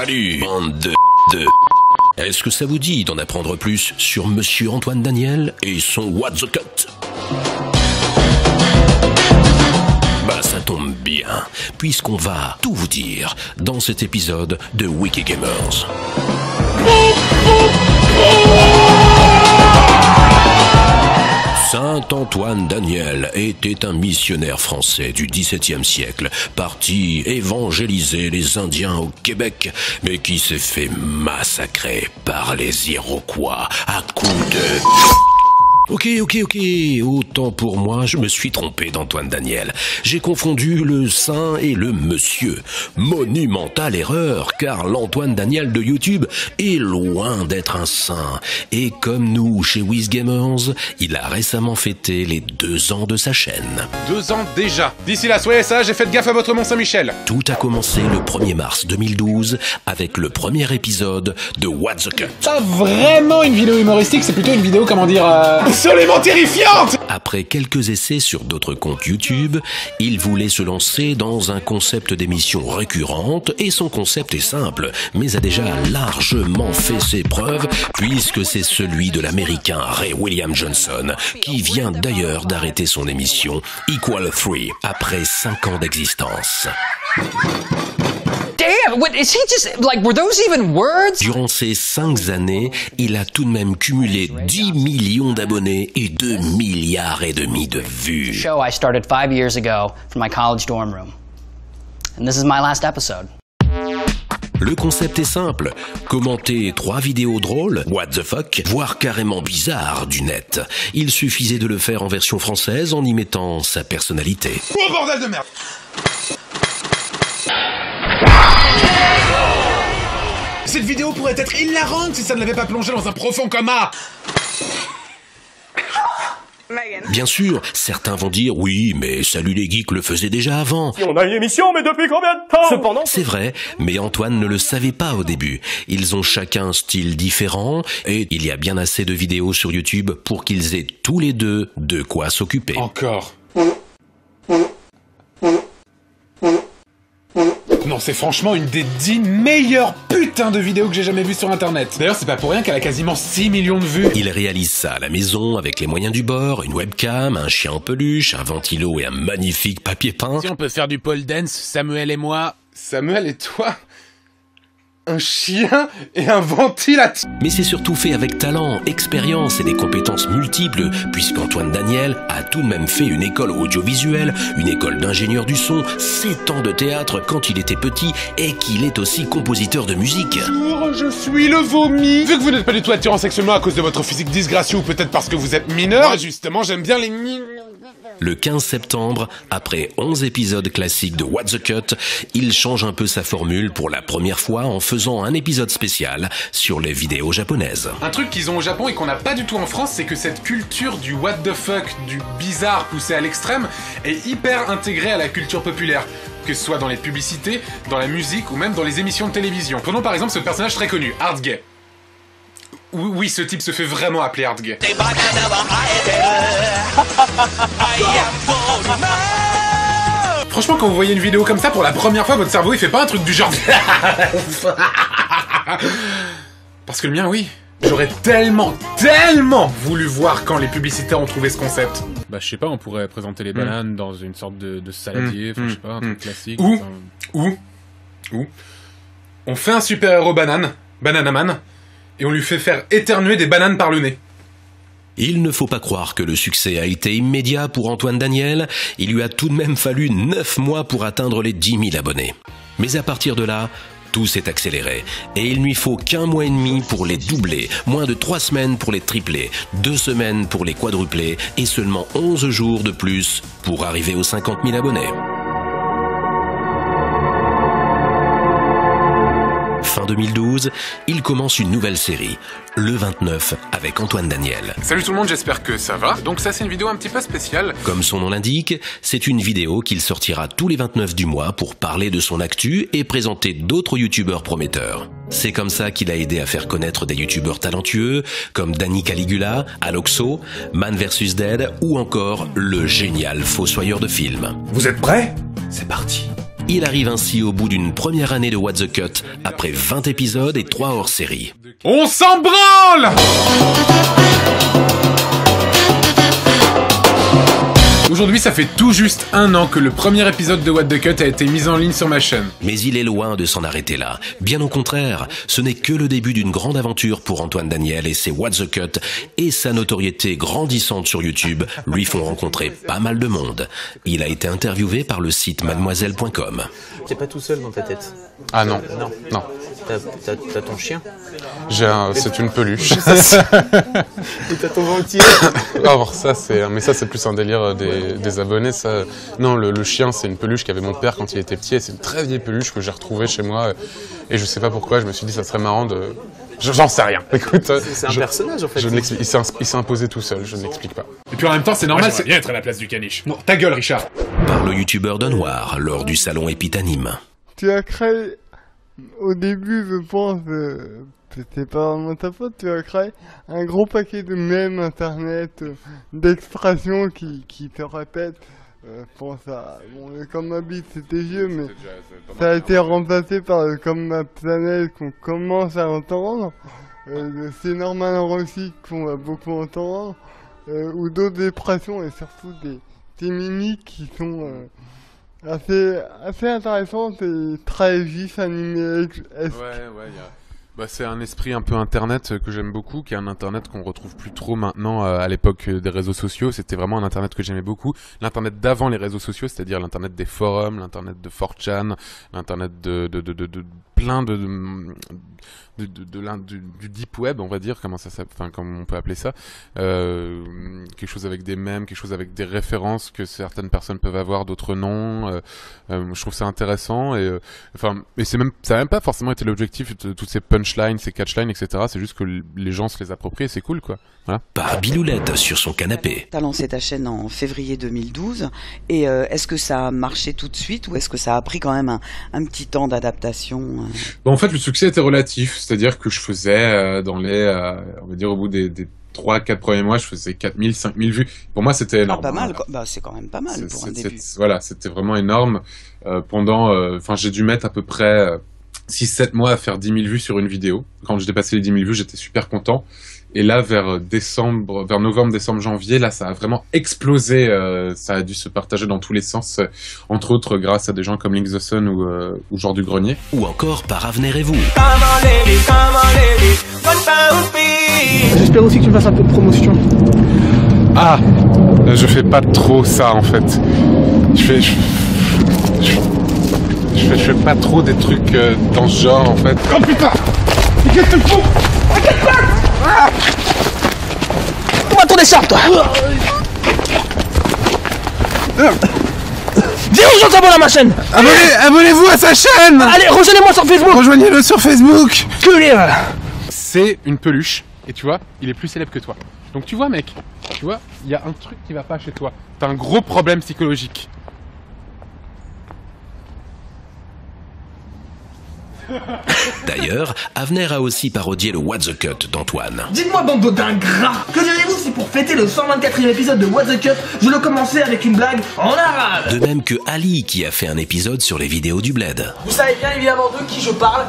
Salut, bande de... Est-ce que ça vous dit d'en apprendre plus sur Monsieur Antoine Daniel et son What the Cut? Bah ça tombe bien, puisqu'on va tout vous dire dans cet épisode de Wikigamers. Saint Antoine Daniel était un missionnaire français du XVIIe siècle, parti évangéliser les Indiens au Québec, mais qui s'est fait massacrer par les Iroquois à coups de... Ok, autant pour moi, je me suis trompé d'Antoine Daniel. J'ai confondu le saint et le monsieur. Monumentale erreur, car l'Antoine Daniel de YouTube est loin d'être un saint. Et comme nous, chez WizGamers, il a récemment fêté les 2 ans de sa chaîne. 2 ans déjà. D'ici là, soyez sages et faites gaffe à votre Mont-Saint-Michel. Tout a commencé le 1er mars 2012 avec le premier épisode de What the Cut. Pas vraiment une vidéo humoristique, c'est plutôt une vidéo, comment dire... Absolument terrifiante! Après quelques essais sur d'autres comptes YouTube, il voulait se lancer dans un concept d'émission récurrente et son concept est simple, mais a déjà largement fait ses preuves puisque c'est celui de l'américain Ray William Johnson qui vient d'ailleurs d'arrêter son émission Equal 3 après 5 ans d'existence. Damn, what is he just like? Were those even words? Durant ces 5 années, il a tout de même cumulé 10 millions d'abonnés et 2,5 milliards de vues. Show I started 5 years ago from my college dorm room, and this is my last episode. Le concept est simple, commenter 3 vidéos drôles, what the fuck, voire carrément bizarres du net. Il suffisait de le faire en version française en y mettant sa personnalité. Oh bordel de merde! Cette vidéo pourrait être hilarante si ça ne l'avait pas plongé dans un profond coma. Bien sûr, certains vont dire oui, mais Salut les Geeks le faisait déjà avant. On a une émission, mais depuis combien de temps? Cependant, c'est vrai, mais Antoine ne le savait pas au début. Ils ont chacun un style différent et il y a bien assez de vidéos sur YouTube pour qu'ils aient tous les deux de quoi s'occuper. Encore. Non, c'est franchement une des 10 meilleures putains de vidéos que j'ai jamais vues sur internet. D'ailleurs, c'est pas pour rien qu'elle a quasiment 6 millions de vues. Il réalise ça à la maison avec les moyens du bord, une webcam, un chien en peluche, un ventilo et un magnifique papier peint. Si on peut faire du pole dance, Samuel et moi. Samuel et toi? Un chien et un ventilateur. Mais c'est surtout fait avec talent, expérience et des compétences multiples, puisqu'Antoine Daniel a tout de même fait une école audiovisuelle, une école d'ingénieur du son, 7 ans de théâtre quand il était petit, et qu'il est aussi compositeur de musique. Bonjour, je suis le vomi. Vu que vous n'êtes pas du tout attirant sexuellement à cause de votre physique disgracieux ou peut-être parce que vous êtes mineur, moi justement j'aime bien les mineurs. Le 15 septembre, après 11 épisodes classiques de What the Cut, il change un peu sa formule pour la première fois en faisant un épisode spécial sur les vidéos japonaises. Un truc qu'ils ont au Japon et qu'on n'a pas du tout en France, c'est que cette culture du what the fuck, du bizarre poussé à l'extrême, est hyper intégrée à la culture populaire. Que ce soit dans les publicités, dans la musique ou même dans les émissions de télévision. Prenons par exemple ce personnage très connu, Hard Gay. Oui, ce type se fait vraiment appeler Hard Gay. Franchement, quand vous voyez une vidéo comme ça pour la première fois, votre cerveau il fait pas un truc du genre... Parce que le mien, oui. J'aurais tellement voulu voir quand les publicitaires ont trouvé ce concept. Bah je sais pas, on pourrait présenter les bananes dans une sorte de saladier, enfin je sais pas, un truc classique. Ou, on fait un super-héros Bananaman, et on lui fait faire éternuer des bananes par le nez. Il ne faut pas croire que le succès a été immédiat pour Antoine Daniel, il lui a tout de même fallu 9 mois pour atteindre les 10 000 abonnés. Mais à partir de là, tout s'est accéléré, et il ne lui faut qu'1 mois et demi pour les doubler, moins de 3 semaines pour les tripler, 2 semaines pour les quadrupler, et seulement 11 jours de plus pour arriver aux 50 000 abonnés. Fin 2012, il commence une nouvelle série, Le 29, avec Antoine Daniel. Salut tout le monde, j'espère que ça va. Donc ça c'est une vidéo un petit peu spéciale. Comme son nom l'indique, c'est une vidéo qu'il sortira tous les 29 du mois pour parler de son actu et présenter d'autres youtubeurs prometteurs. C'est comme ça qu'il a aidé à faire connaître des youtubeurs talentueux comme Danny Caligula, Aloxo, Man vs Dead ou encore le génial fossoyeur de films. Vous êtes prêts? C'est parti. Il arrive ainsi au bout d'une première année de What the Cut, après 20 épisodes et 3 hors-série. On s'en branle! Aujourd'hui, ça fait tout juste 1 an que le premier épisode de What the Cut a été mis en ligne sur ma chaîne. Mais il est loin de s'en arrêter là. Bien au contraire, ce n'est que le début d'une grande aventure pour Antoine Daniel et ses What the Cut, et sa notoriété grandissante sur YouTube lui font rencontrer pas mal de monde. Il a été interviewé par le site mademoiselle.com. T'es pas tout seul dans ta tête? Ah non, non. Non. T'as ton chien? C'est une peluche. Et t'as ton vampire? Alors ça c'est plus un délire des abonnés. Ça. Non, le chien c'est une peluche qu'avait mon père quand il était petit. Et c'est une très vieille peluche que j'ai retrouvée chez moi. Et je sais pas pourquoi. Je me suis dit ça serait marrant de. J'en sais rien. Écoute, c'est un personnage en fait. Il s'est imposé tout seul. Je ne l'explique pas. Et puis en même temps, c'est normal. C'est bien être à la place du caniche. Non, ta gueule, Richard. Par le youtubeur de Noir lors du salon Epitanime. Tu as créé, au début, je pense, c'était pas vraiment ta faute, tu as créé un gros paquet de mèmes internet, d'expressions qui se répètent. Pense à, bon, le Comme ma bite c'était vieux, mais ça a été remplacé par le Comme ma planète qu'on commence à entendre, C'est normal en Russie qu'on va beaucoup entendre, ou d'autres expressions et surtout des mimiques qui sont assez intéressantes et très vifs, animés. C'est un esprit un peu internet que j'aime beaucoup, qui est un internet qu'on retrouve plus trop maintenant à l'époque des réseaux sociaux. C'était vraiment un internet que j'aimais beaucoup. L'internet d'avant les réseaux sociaux, c'est-à-dire l'internet des forums, l'internet de 4chan, l'internet de plein du deep web, on va dire, comment on peut appeler ça, quelque chose avec des mèmes, quelque chose avec des références que certaines personnes peuvent avoir, d'autres non. Je trouve ça intéressant et ça a même pas forcément été l'objectif de toutes ces punchlines, ces catchlines, etc. C'est juste que les gens se les approprient et c'est cool, quoi. Voilà. Par Biloulette sur son canapé. T'as lancé ta chaîne en février 2012 et est-ce que ça a marché tout de suite ou est-ce que ça a pris quand même un petit temps d'adaptation? En fait, le succès était relatif, c'est-à-dire que je faisais on va dire au bout des 3-4 premiers mois, je faisais 4 000, 5 000 vues. Pour moi, c'était énorme. Pas mal, c'est quand même pas mal pour un début. Voilà, c'était vraiment énorme. J'ai dû mettre à peu près 6-7 mois à faire 10 000 vues sur une vidéo. Quand j'ai dépassé les 10 000 vues, j'étais super content. Et là, vers novembre, décembre, janvier, là, ça a vraiment explosé. Ça a dû se partager dans tous les sens, entre autres grâce à des gens comme Link the Sun ou Genre du Grenier. Ou encore par Avenir et vous. J'espère aussi que tu me fasses un peu de promotion. Ah, je fais pas trop ça en fait. Je fais pas trop des trucs dans ce genre en fait. Oh putain! Qu'est-ce que tu fous? Où ton écharpe, toi? Dis aux gens de s'abonner à ma chaîne! Abonnez-vous à sa chaîne! Allez, rejoignez-moi sur Facebook! Rejoignez-le sur Facebook! Que C'est une peluche, et tu vois, il est plus célèbre que toi. Donc tu vois, mec, il y a un truc qui va pas chez toi. T'as un gros problème psychologique. D'ailleurs, Avenir a aussi parodié le What the Cut d'Antoine. Dites-moi, bande d'ingrat, que direz-vous si pour fêter le 124e épisode de What the Cut, je le commençais avec une blague en arabe? De même que Ali qui a fait un épisode sur les vidéos du Bled. Vous savez bien évidemment de qui je parle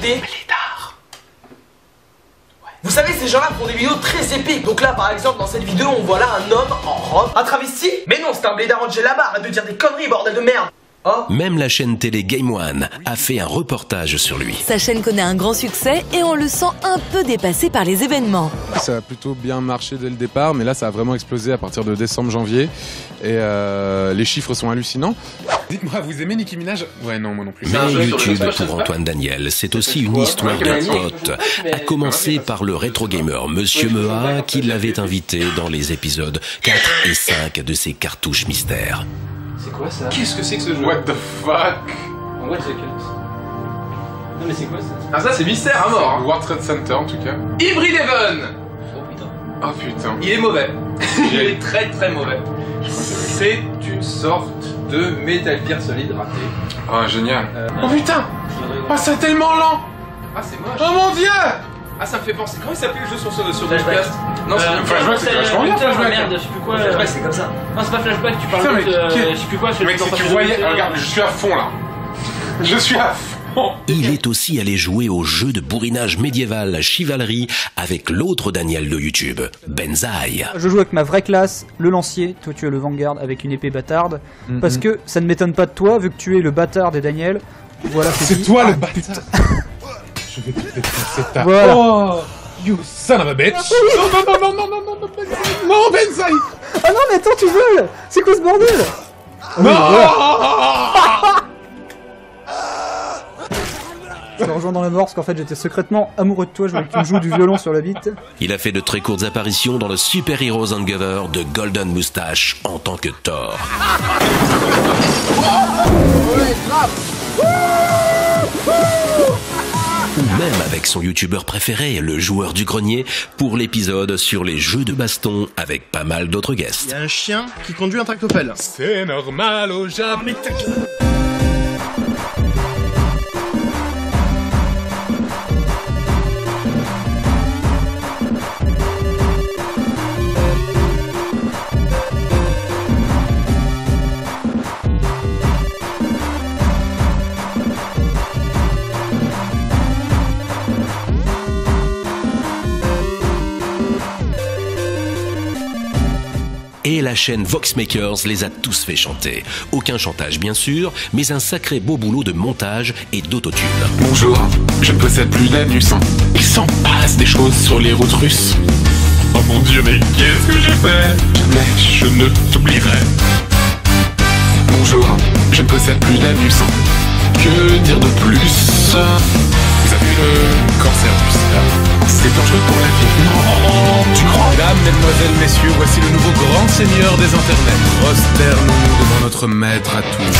des blédards. Vous savez, ces gens-là font des vidéos très épiques. Donc là, par exemple, dans cette vidéo, on voit là un homme en robe, un travesti. Mais non, c'est un blédard Angel là-bas, arrête de dire des conneries, bordel de merde. Oh. Même la chaîne télé Game One a fait un reportage sur lui. Sa chaîne connaît un grand succès et on le sent un peu dépassé par les événements. Ça a plutôt bien marché dès le départ, mais là ça a vraiment explosé à partir de décembre-janvier. Et les chiffres sont hallucinants. Dites-moi, vous aimez Nicki Minaj? Ouais, non, moi non plus. Mais YouTube pour Antoine Daniel, c'est aussi une histoire de potes. À commencer par le rétro gamer Monsieur Mea qui l'avait invité dans les épisodes 4 et 5 de ses cartouches mystères. C'est quoi ça? Qu'est-ce que c'est que ce jeu? What the fuck? What the cut? Non mais c'est quoi ça? Ah ça c'est mystère à mort hein. World Trade Center en tout cas. Hybrid Heaven. Oh putain. Oh putain. Il est mauvais. Il est très très mauvais. C'est une sorte de Metal Gear Solid raté. Oh génial. Oh putain. Oh c'est tellement lent. Ah c'est moche. Oh mon dieu. Ah ça me fait penser. Comment il s'appelle le jeu sur Dreamcast? Non c'est Flashback, c'est vachement bien Flashback. Merde, je sais plus quoi. Flashback c'est comme ça. Non c'est pas Flashback, tu parles de je sais plus quoi. Mec si tu voyais, regarde, je suis à fond là. Je suis à fond. Il est aussi allé jouer au jeu de bourrinage médiéval Chivalry avec l'autre Daniel de YouTube, Benzaï. Je joue avec ma vraie classe, le lancier, toi tu es le Vanguard avec une épée bâtarde, parce que ça ne m'étonne pas de toi, vu que tu es le bâtard des Daniel. Voilà, c'est toi le bâtard. Je vais te défoncer ta... Voilà. Oh, you son of a bitch. Non, Benzaï. Ah non, mais attends, tu voles. C'est quoi ce bordel? Je te rejoins dans la mort parce qu'en fait j'étais secrètement amoureux de toi, je voulais que tu me joues du violon sur la bite. Il a fait de très courtes apparitions dans le Super Heroes Uncover de Golden Moustache en tant que Thor. Ou même avec son youtubeur préféré, le joueur du grenier, pour l'épisode sur les jeux de baston avec pas mal d'autres guests. Il y a un chien qui conduit un tractopelle. C'est normal au Japon. Mais ta gueule. Et la chaîne Voxmakers les a tous fait chanter. Aucun chantage bien sûr, mais un sacré beau boulot de montage et d'autotune. Bonjour, je ne possède plus d'anus. Il s'en passe des choses sur les routes russes. Oh mon Dieu, mais qu'est-ce que j'ai fait? Jamais je ne t'oublierai. Bonjour, je ne possède plus d'anus. Que dire de plus? Vous avez le cancer du sida. C'est dangereux pour la vie. Non, tu crois? Mesdames, mesdemoiselles, messieurs, voici le nouveau grand seigneur des internets. Prosternons-nous devant notre maître à tous.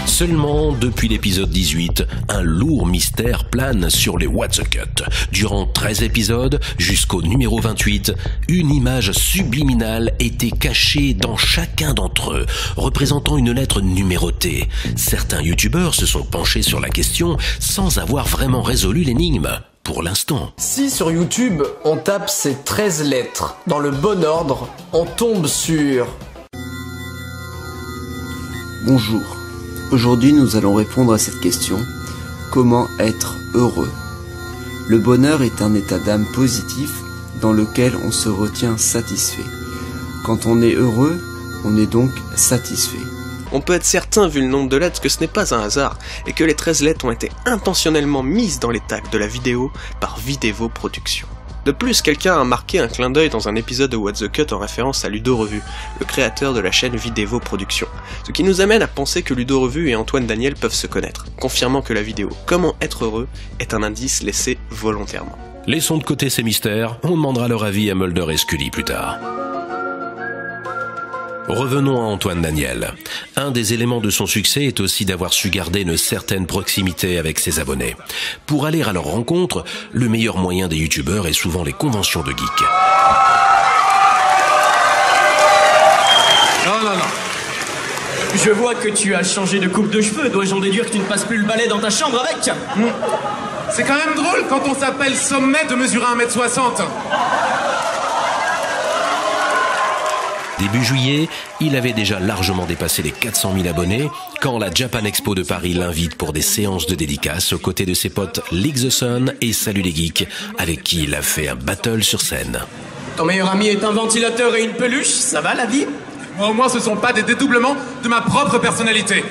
Seulement, depuis l'épisode 18, un lourd mystère plane sur les What's the Cut. Durant 13 épisodes, jusqu'au numéro 28, une image subliminale était cachée dans chacun d'entre eux, représentant une lettre numérotée. Certains youtubeurs se sont penchés sur la question sans avoir vraiment résolu l'énigme. Pour l'instant. Si sur YouTube, on tape ces 13 lettres dans le bon ordre, on tombe sur... Bonjour. Aujourd'hui, nous allons répondre à cette question. Comment être heureux? Le bonheur est un état d'âme positif dans lequel on se retient satisfait. Quand on est heureux, on est donc satisfait. On peut être certain, vu le nombre de lettres, que ce n'est pas un hasard, et que les 13 lettres ont été intentionnellement mises dans les tags de la vidéo par Videvo Productions. De plus, quelqu'un a marqué un clin d'œil dans un épisode de What the Cut en référence à Ludo Revu, le créateur de la chaîne Videvo Productions, ce qui nous amène à penser que Ludo Revu et Antoine Daniel peuvent se connaître, confirmant que la vidéo « Comment être heureux » est un indice laissé volontairement. Laissons de côté ces mystères, on demandera leur avis à Mulder et Scully plus tard. Revenons à Antoine Daniel. Un des éléments de son succès est aussi d'avoir su garder une certaine proximité avec ses abonnés. Pour aller à leur rencontre, le meilleur moyen des youtubeurs est souvent les conventions de geeks. Non. Je vois que tu as changé de coupe de cheveux. Dois-je en déduire que tu ne passes plus le balai dans ta chambre avec? C'est quand même drôle quand on s'appelle Sommet de mesurer 1m60. Début juillet, il avait déjà largement dépassé les 400 000 abonnés quand la Japan Expo de Paris l'invite pour des séances de dédicaces aux côtés de ses potes League the Sun et Salut les Geeks, avec qui il a fait un battle sur scène. Ton meilleur ami est un ventilateur et une peluche, ça va la vie? Moi, au moins, ce sont pas des dédoublements de ma propre personnalité.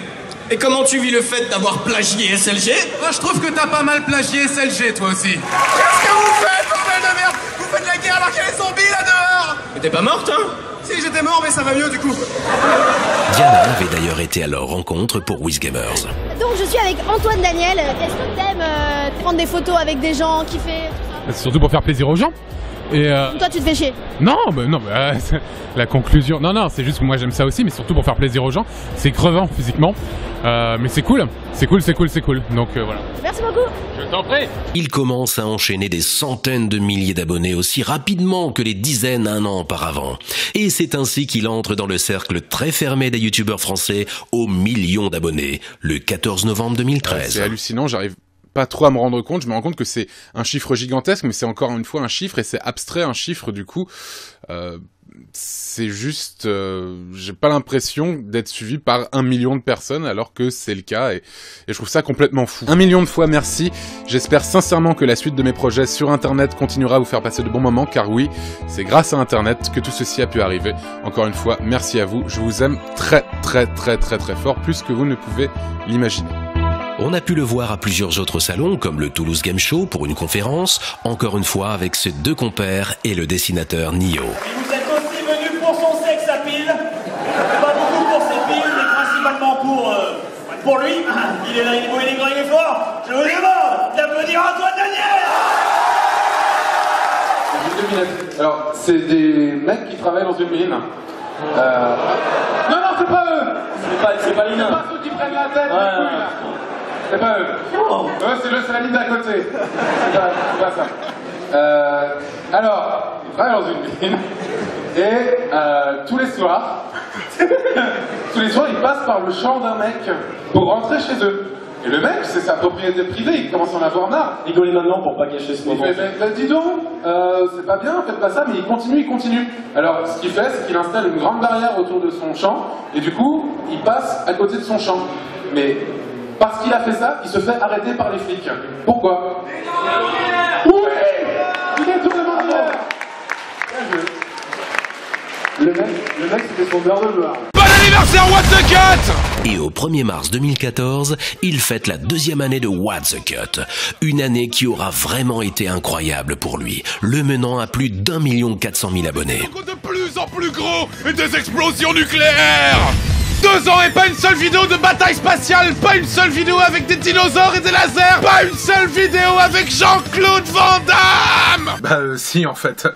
Et comment tu vis le fait d'avoir plagié SLG? Je trouve que t'as pas mal plagié SLG, toi aussi. Qu'est-ce que vous faites, bordel de merde? Vous faites la guerre alors qu'il y a les zombies là dehors? Mais t'es pas morte, hein? Si, j'étais mort, mais ça va mieux du coup. Diana avait d'ailleurs été à leur rencontre pour WizGamers. Donc je suis avec Antoine Daniel. Est-ce que t'aimes prendre des photos avec des gens, kiffer? C'est surtout pour faire plaisir aux gens. Et Toi tu te fais chier? Non, la conclusion. Non, c'est juste que moi j'aime ça aussi, mais surtout pour faire plaisir aux gens. C'est crevant physiquement, mais c'est cool. C'est cool. Donc voilà. Merci beaucoup. Je t'en prie. Il commence à enchaîner des centaines de milliers d'abonnés aussi rapidement que les dizaines un an auparavant. Et c'est ainsi qu'il entre dans le cercle très fermé des youtubeurs français aux millions d'abonnés, le 14 novembre 2013. C'est hallucinant, j'arrive pas trop à me rendre compte, je me rends compte que c'est un chiffre gigantesque, mais c'est encore une fois un chiffre, et c'est abstrait un chiffre du coup. c'est juste, j'ai pas l'impression d'être suivi par 1 million de personnes alors que c'est le cas et je trouve ça complètement fou. 1 million de fois merci, j'espère sincèrement que la suite de mes projets sur internet continuera à vous faire passer de bons moments car oui, c'est grâce à internet que tout ceci a pu arriver. Encore une fois, merci à vous, je vous aime très fort, plus que vous ne pouvez l'imaginer. On a pu le voir à plusieurs autres salons, comme le Toulouse Game Show pour une conférence, encore une fois avec ses 2 compères et le dessinateur Nio. Vous êtes aussi venu pour son sexe à pile, pas beaucoup pour ses piles, mais principalement pour lui. Il est là, il est beau, il est grand, il est fort. Je vous demande d'applaudir Antoine Daniel. Alors, c'est des mecs qui travaillent dans une mine. Non, c'est pas eux. C'est pas les nains. C'est pas ceux qui prennent la tête. C'est pas eux. C'est la ligne d'à côté. C'est pas ça. Alors, ils travaillent dans une mine et tous les soirs, ils passent par le champ d'un mec pour rentrer chez eux. Et le mec, c'est sa propriété privée, il commence à en avoir marre. Rigolez maintenant pour pas gâcher ce moment. Il fait, dis donc, c'est pas bien, faites pas ça, mais il continue. Alors, ce qu'il fait, c'est qu'il installe une grande barrière autour de son champ, et du coup, il passe à côté de son champ. Mais, parce qu'il a fait ça, il se fait arrêter par les flics. Pourquoi? Oui! Il est tout le monde. Le mec, c'était son beurre de beurre. Bon anniversaire What the Cut! Et au 1er mars 2014, il fête la 2e année de What the Cut. Une année qui aura vraiment été incroyable pour lui, le menant à plus d'1 400 000 abonnés. De plus en plus gros et des explosions nucléaires! 2 ans et pas une seule vidéo de bataille spatiale, pas une seule vidéo avec des dinosaures et des lasers, pas une seule vidéo avec Jean-Claude Van Damme! Si en fait.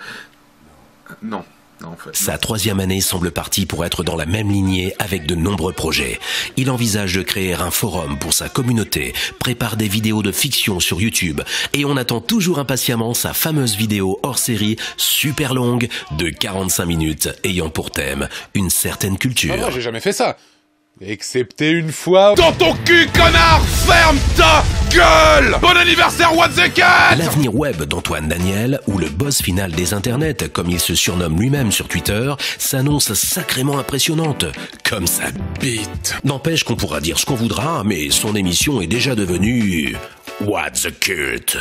Non. En fait, sa 3e année semble partie pour être dans la même lignée avec de nombreux projets. Il envisage de créer un forum pour sa communauté, prépare des vidéos de fiction sur YouTube et on attend toujours impatiemment sa fameuse vidéo hors série super longue de 45 minutes ayant pour thème une certaine culture. Non, j'ai jamais fait ça. Excepté une fois... Dans ton cul, connard! Ferme ta gueule! Bon anniversaire, What the Cut! L'avenir web d'Antoine Daniel, ou le boss final des internets, comme il se surnomme lui-même sur Twitter, s'annonce sacrément impressionnante. Comme sa bite. N'empêche qu'on pourra dire ce qu'on voudra, mais son émission est déjà devenue... What the Cut?